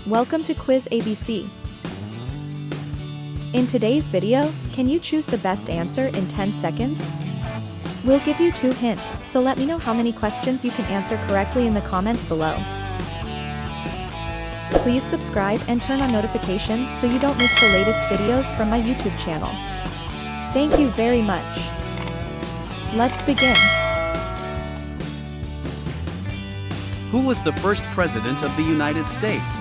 Welcome to Quiz ABC. In today's video, can you choose the best answer in 10 seconds? We'll give you 2 hints, so let me know how many questions you can answer correctly in the comments below. Please subscribe and turn on notifications so you don't miss the latest videos from my YouTube channel. Thank you very much. Let's begin. Who was the first president of the United States?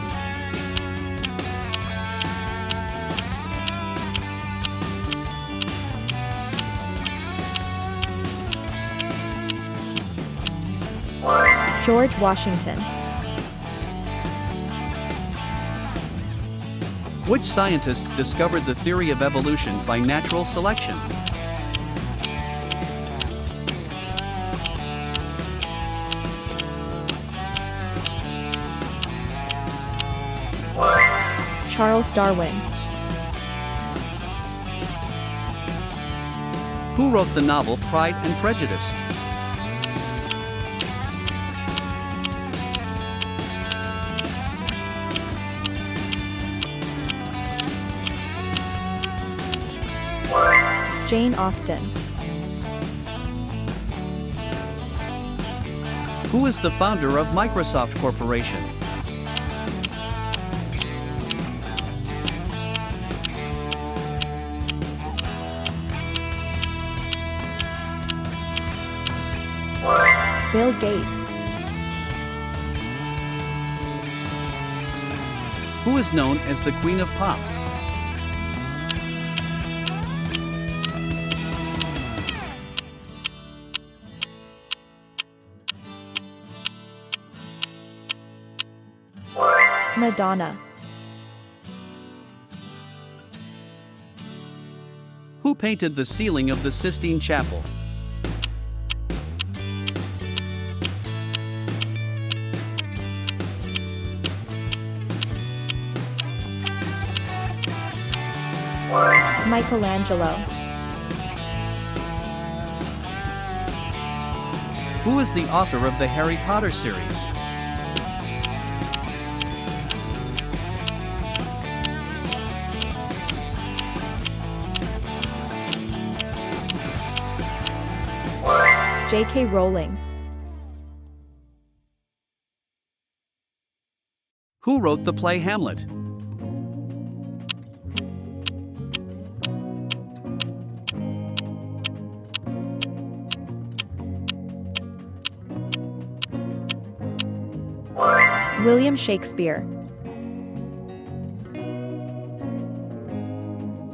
George Washington. Which scientist discovered the theory of evolution by natural selection? Charles Darwin. Who wrote the novel Pride and Prejudice? Jane Austen. Who is the founder of Microsoft Corporation? Bill Gates. Who is known as the Queen of Pop? Madonna. Who painted the ceiling of the Sistine Chapel? Michelangelo. Who is the author of the Harry Potter series? J.K. Rowling. Who wrote the play Hamlet? William Shakespeare.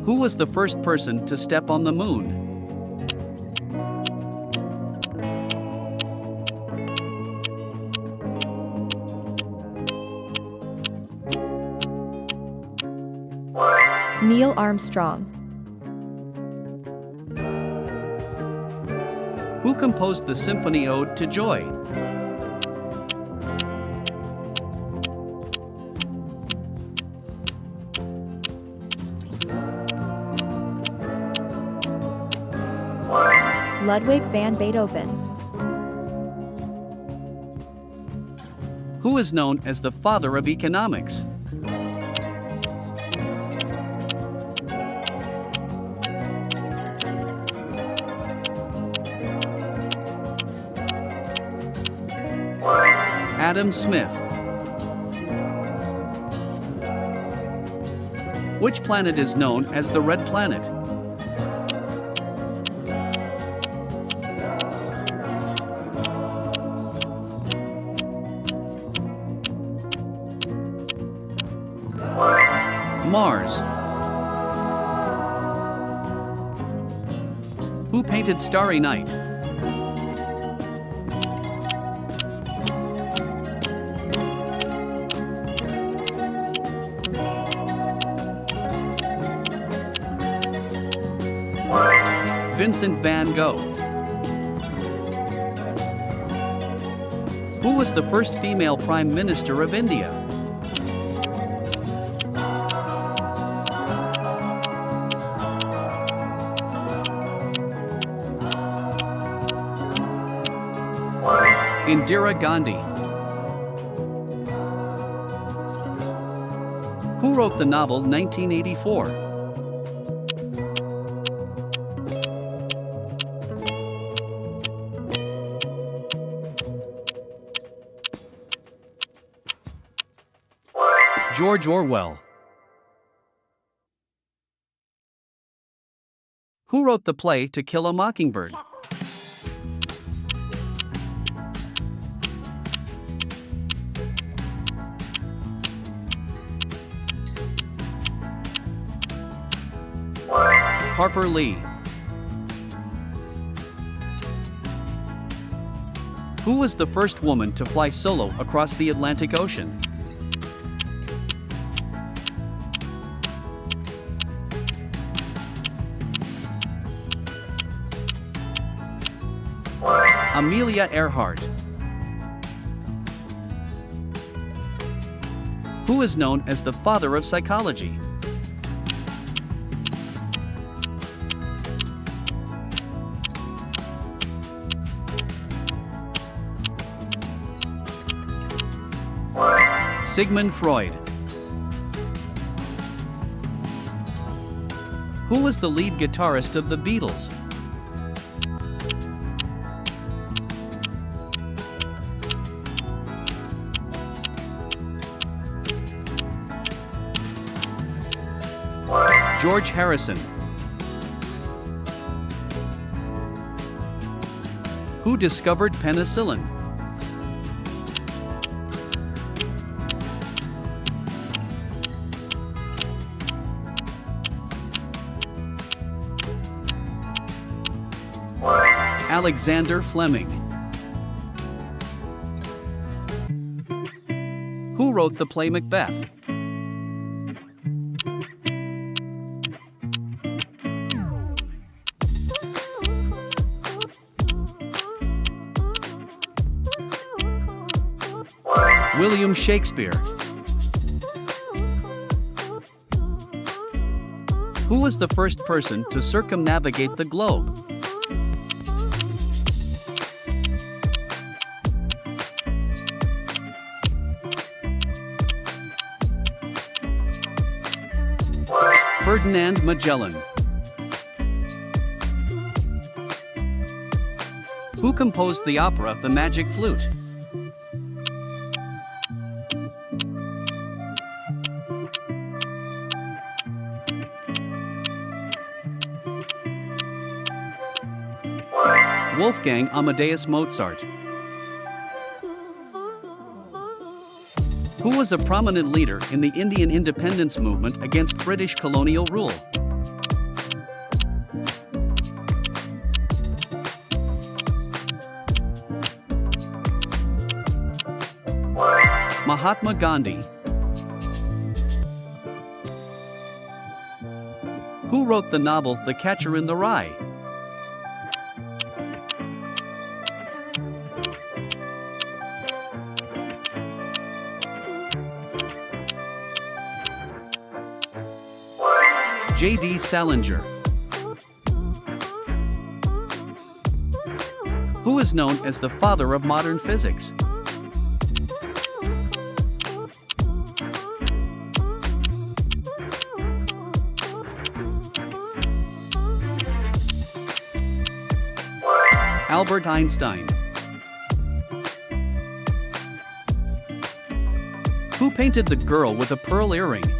Who was the first person to step on the moon? Neil Armstrong. Who composed the symphony Ode to Joy? Ludwig van Beethoven. Who is known as the father of economics? Adam Smith. Which planet is known as the Red Planet? Mars. Who painted Starry Night? Vincent van Gogh. Who was the first female Prime Minister of India? Indira Gandhi. Who wrote the novel 1984? George Orwell. Who wrote the play To Kill a Mockingbird? Harper Lee. Who was the first woman to fly solo across the Atlantic Ocean? Amelia Earhart. Who is known as the father of psychology? Sigmund Freud. Who was the lead guitarist of the Beatles? George Harrison. Who discovered penicillin? Alexander Fleming. Who wrote the play Macbeth? William Shakespeare. Who was the first person to circumnavigate the globe? Ferdinand Magellan. Who composed the opera The Magic Flute? Wolfgang Amadeus Mozart. Who was a prominent leader in the Indian independence movement against British colonial rule? Mahatma Gandhi. Who wrote the novel The Catcher in the Rye? J.D. Salinger. Who is known as the father of modern physics? Albert Einstein. Who painted The Girl with a Pearl Earring?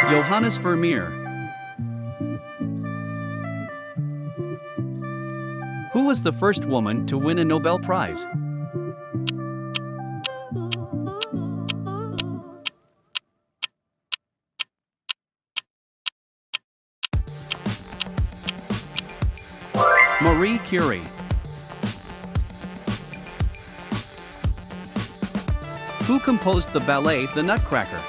Johannes Vermeer. Who was the first woman to win a Nobel Prize? Marie Curie. Who composed the ballet The Nutcracker?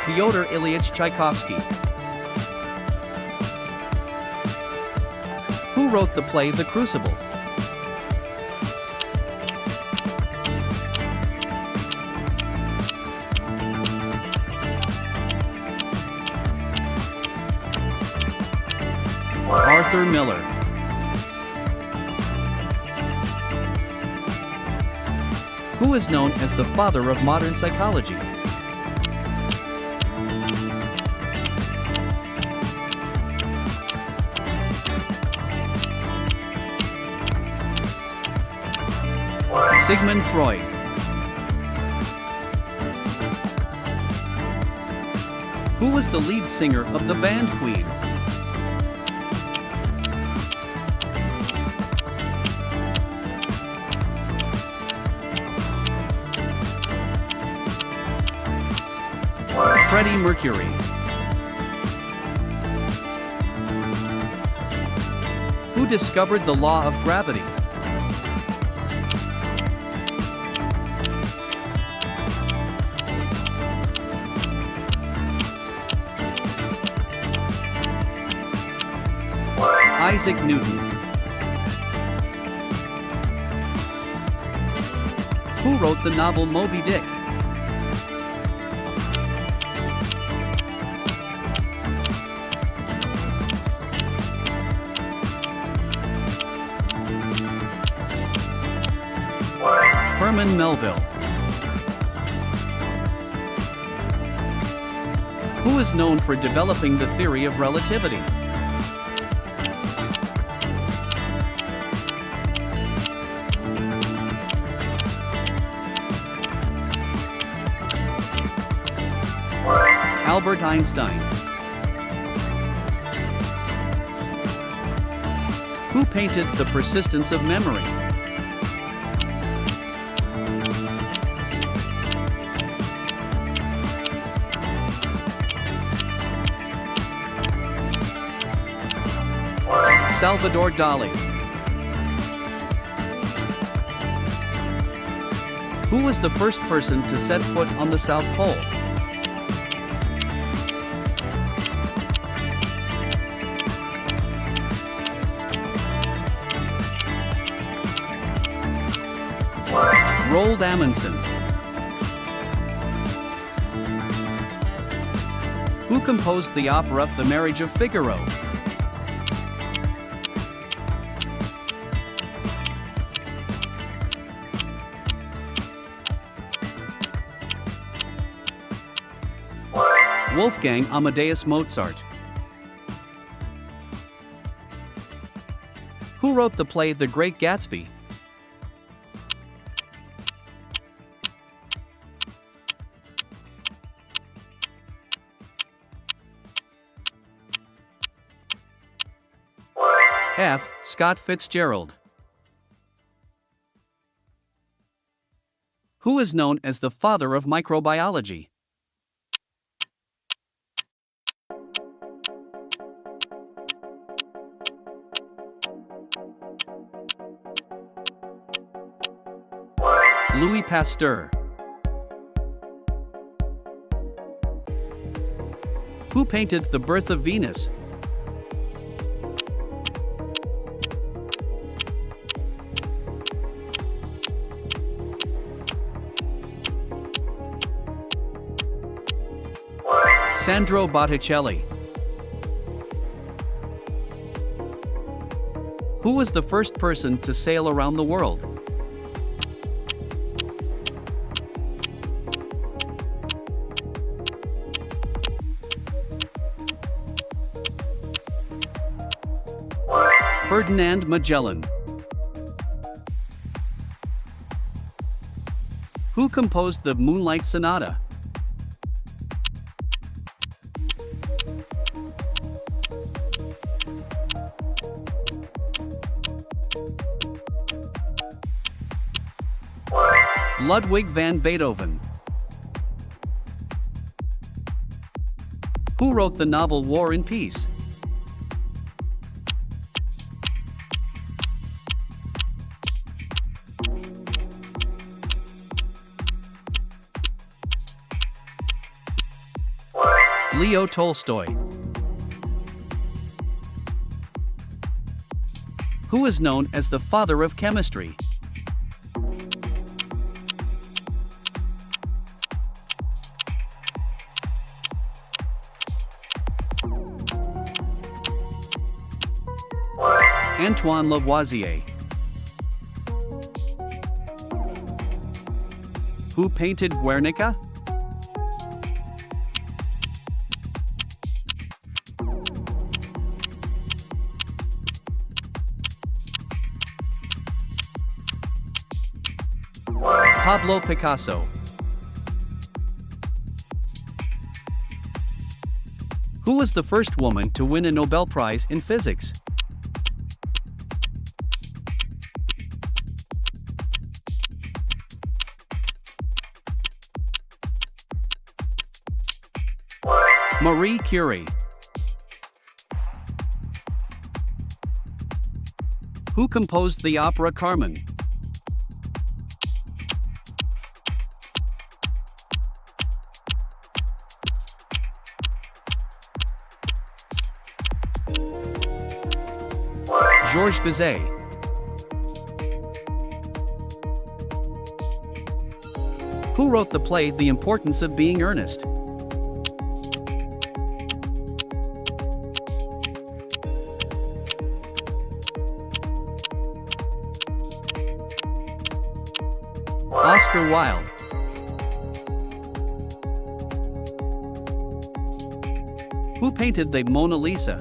Fyodor Ilyich Tchaikovsky. Who wrote the play The Crucible? Arthur Miller. Who is known as the father of modern psychology? Sigmund Freud. Who was the lead singer of the band Queen? Freddie Mercury. Who discovered the law of gravity? Isaac Newton. Who wrote the novel Moby Dick? Herman Melville. Who is known for developing the theory of relativity? Albert Einstein. Who painted The Persistence of Memory? Salvador Dali. Who was the first person to set foot on the South Pole? Roald Amundsen. Who composed the opera The Marriage of Figaro? Wolfgang Amadeus Mozart. Who wrote the play The Great Gatsby? F. Scott Fitzgerald. Who is known as the father of microbiology? Louis Pasteur. Who painted The Birth of Venus? Sandro Botticelli. Who was the first person to sail around the world? Ferdinand Magellan. Who composed the Moonlight Sonata? Ludwig van Beethoven. Who wrote the novel War and Peace? Leo Tolstoy. Who is known as the father of chemistry? Antoine Lavoisier. Who painted Guernica? Pablo Picasso. Who was the first woman to win a Nobel Prize in physics? Marie Curie. Who composed the opera Carmen? Georges Bizet. Who wrote the play The Importance of Being Earnest? Oscar Wilde. Who painted the Mona Lisa?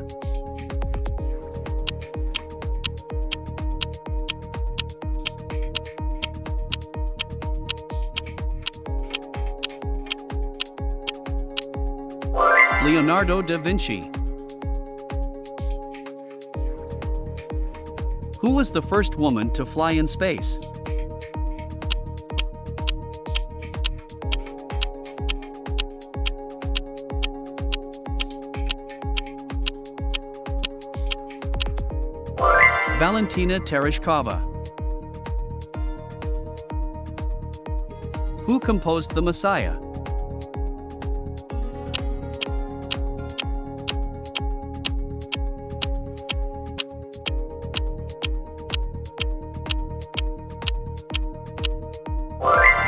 Leonardo da Vinci. Who was the first woman to fly in space? Valentina Tereshkova. Who composed The Messiah?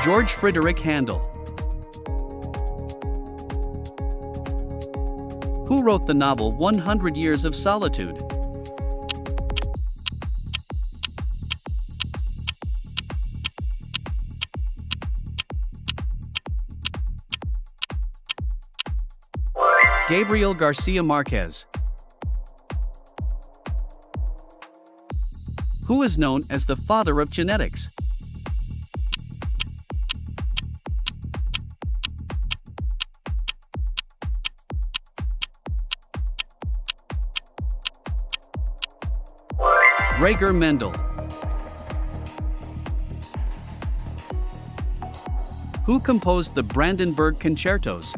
George Frideric Handel. Who wrote the novel 100 Years of Solitude? Gabriel Garcia Marquez. Who is known as the father of genetics? Gregor Mendel. Who composed the Brandenburg Concertos?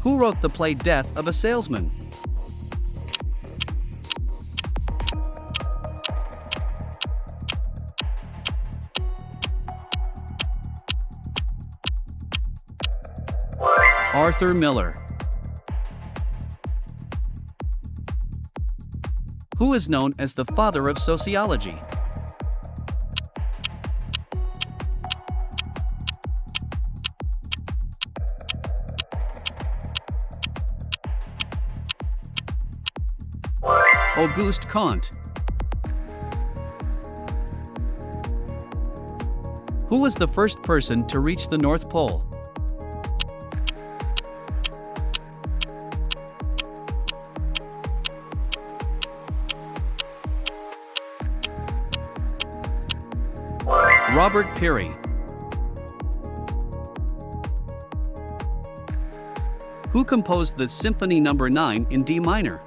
Who wrote the play Death of a Salesman? Arthur Miller. Who is known as the father of sociology? Auguste Comte. Who was the first person to reach the North Pole? Robert Peary. Who composed the Symphony No. 9 in D minor?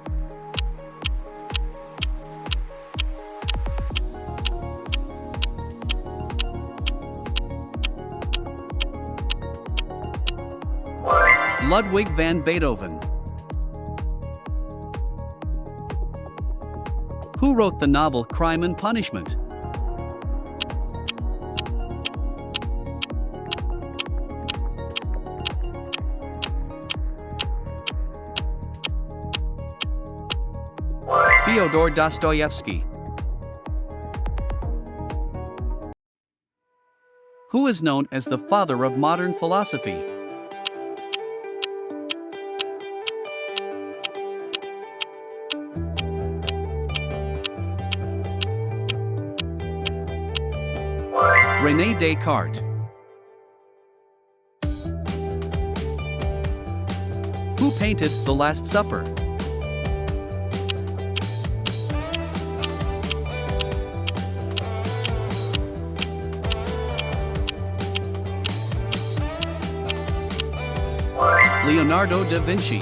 Ludwig van Beethoven. Who wrote the novel Crime and Punishment? Fyodor Dostoevsky. Who is known as the father of modern philosophy? René Descartes. Who painted The Last Supper? Leonardo da Vinci.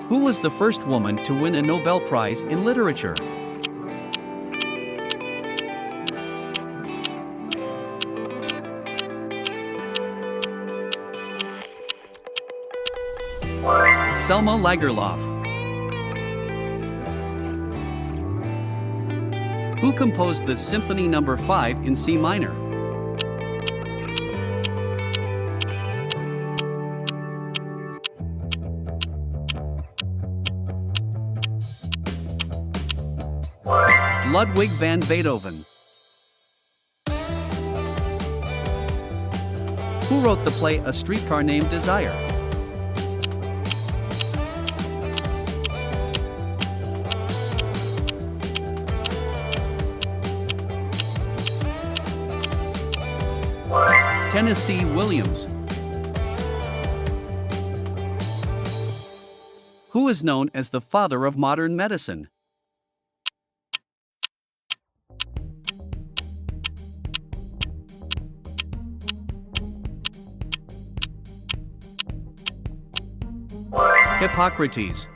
Who was the first woman to win a Nobel Prize in literature? Selma Lagerlöf. Who composed the Symphony No. 5 in C minor? Ludwig van Beethoven. Who wrote the play A Streetcar Named Desire? Tennessee Williams. Who is known as the father of modern medicine? Hippocrates.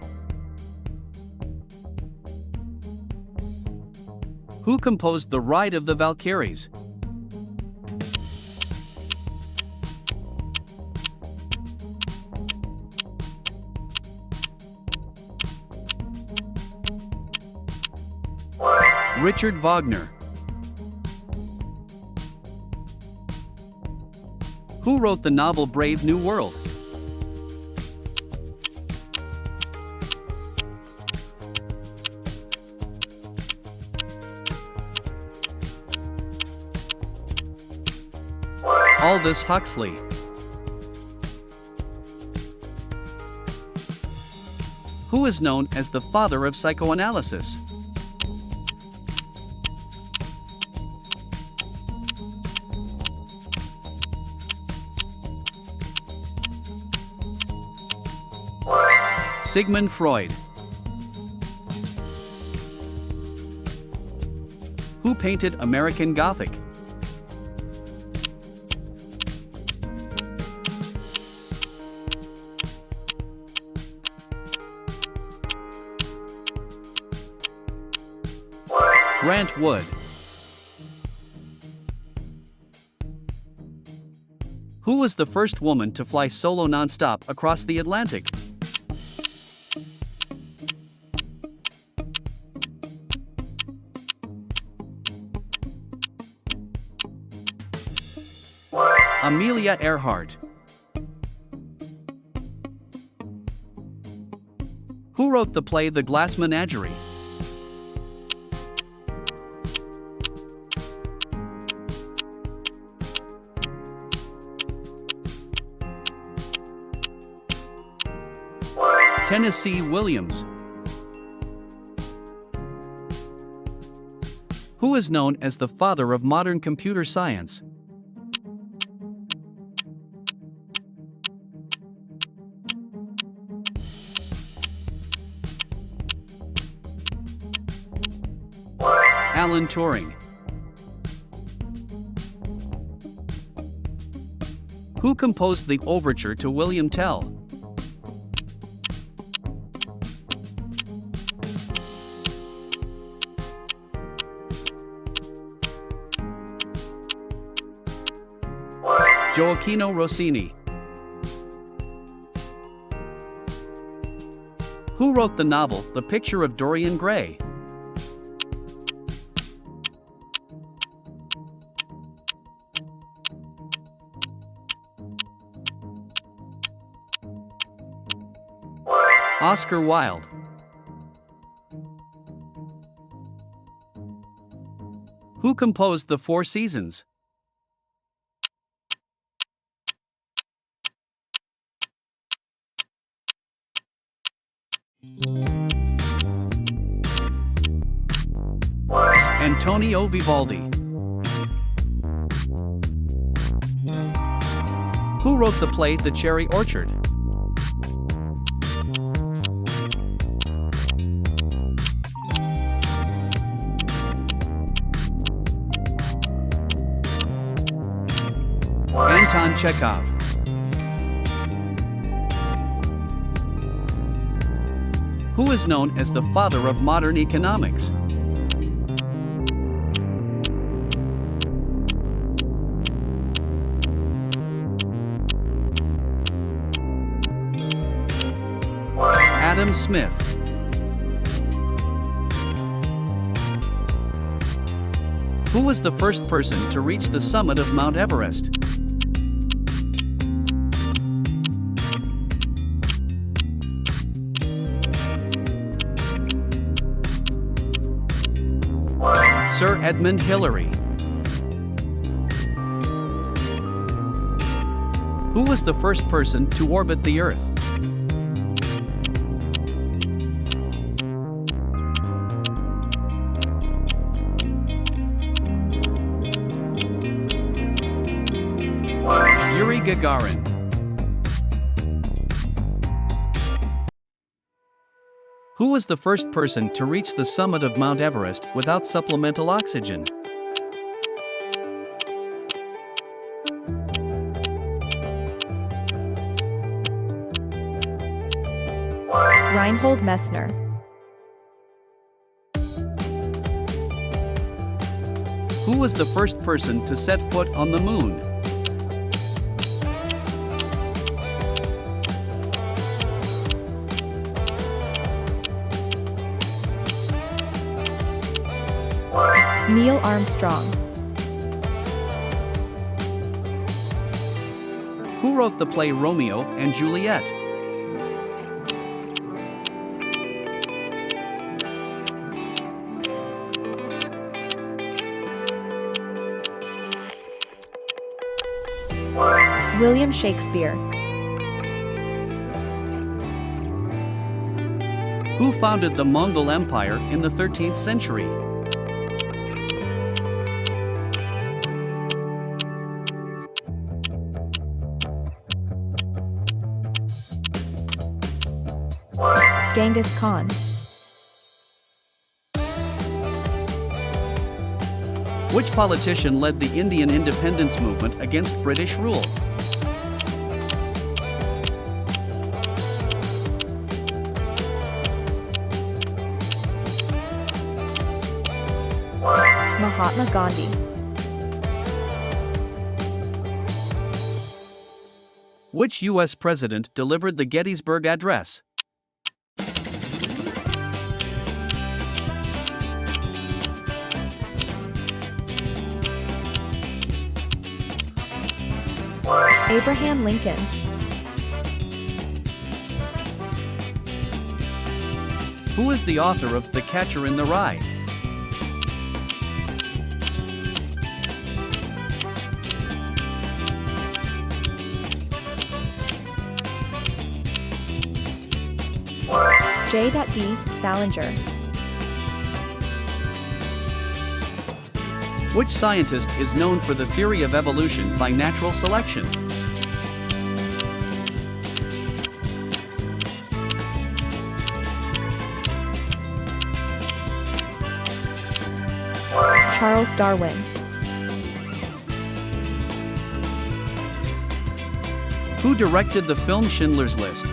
Who composed The Ride of the Valkyries? Richard Wagner. Who wrote the novel Brave New World? Aldous Huxley. Who is known as the father of psychoanalysis? Sigmund Freud. Who painted American Gothic? Grant Wood. Who was the first woman to fly solo nonstop across the Atlantic? Amelia Earhart. Who wrote the play The Glass Menagerie? Tennessee Williams. Who is known as the father of modern computer science? Alan Turing. Who composed the overture to William Tell? Gioacchino Rossini. Who wrote the novel The Picture of Dorian Gray? Oscar Wilde. Who composed The Four Seasons? Antonio Vivaldi. Who wrote the play The Cherry Orchard? Anton Chekhov. Who is known as the father of modern economics? Adam Smith. Who was the first person to reach the summit of Mount Everest? Sir Edmund Hillary. Who was the first person to orbit the Earth? Yuri Gagarin. Who was the first person to reach the summit of Mount Everest without supplemental oxygen? Reinhold Messner. Who was the first person to set foot on the moon? Neil Armstrong. Who wrote the play Romeo and Juliet? William Shakespeare. Who founded the Mongol Empire in the 13th century? Genghis Khan. Which politician led the Indian independence movement against British rule? Mahatma Gandhi. Which U.S. president delivered the Gettysburg Address? Abraham Lincoln. Who is the author of The Catcher in the Rye? J.D. Salinger. Which scientist is known for the theory of evolution by natural selection? Charles Darwin. Who directed the film Schindler's List?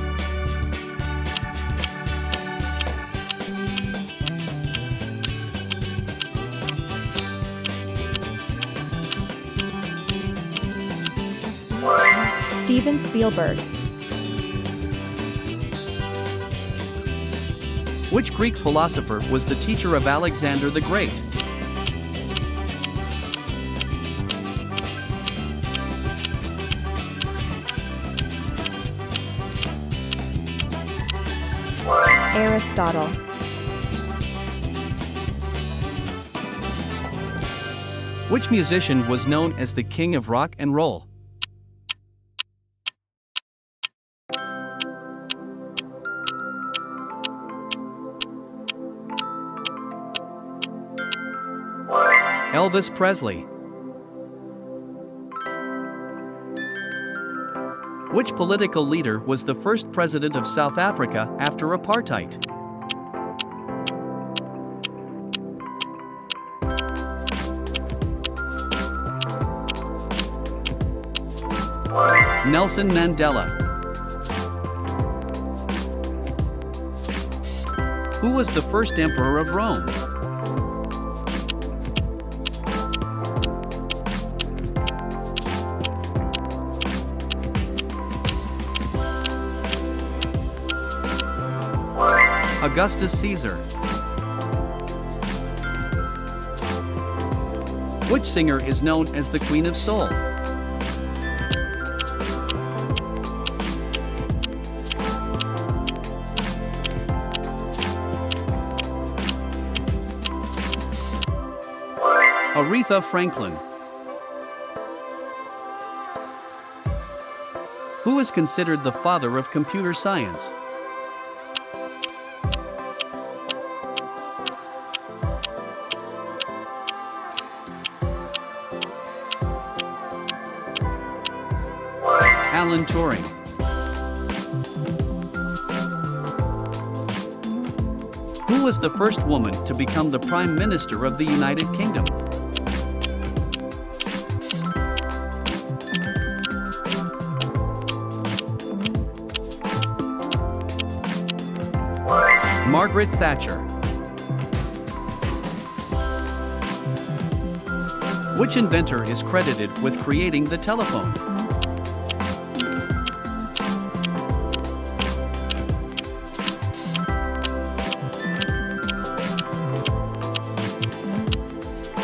Steven Spielberg. Which Greek philosopher was the teacher of Alexander the Great? Aristotle. Which musician was known as the king of rock and roll? Elvis Presley. Which political leader was the first president of South Africa after apartheid? Nelson Mandela. Who was the first emperor of Rome? Augustus Caesar. Which singer is known as the Queen of Soul? Aretha Franklin. Who is considered the father of computer science? Alan Turing. Who was the first woman to become the Prime Minister of the United Kingdom? Margaret Thatcher. Which inventor is credited with creating the telephone?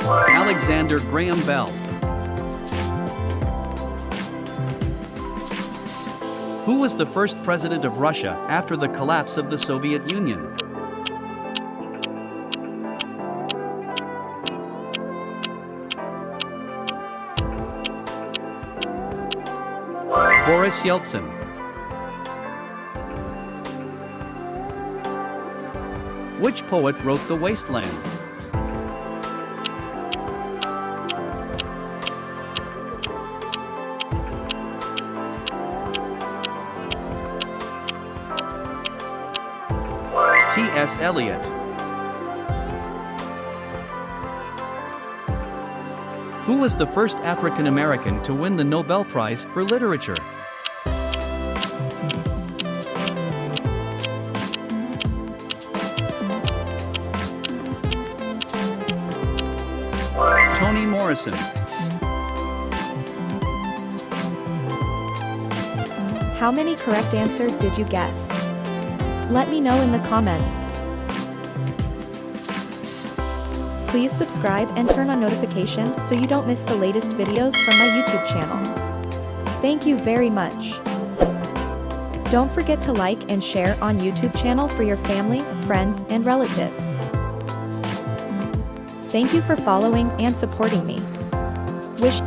Alexander Graham Bell. Who was the first president of Russia after the collapse of the Soviet Union? Boris Yeltsin. Which poet wrote The Wasteland? T.S. Eliot. Who was the first African American to win the Nobel Prize for Literature? Toni Morrison. How many correct answers did you guess? Let me know in the comments. Please subscribe and turn on notifications so you don't miss the latest videos from my YouTube channel. Thank you very much. Don't forget to like and share on YouTube channel for your family, friends, and relatives. Thank you for following and supporting me. Wish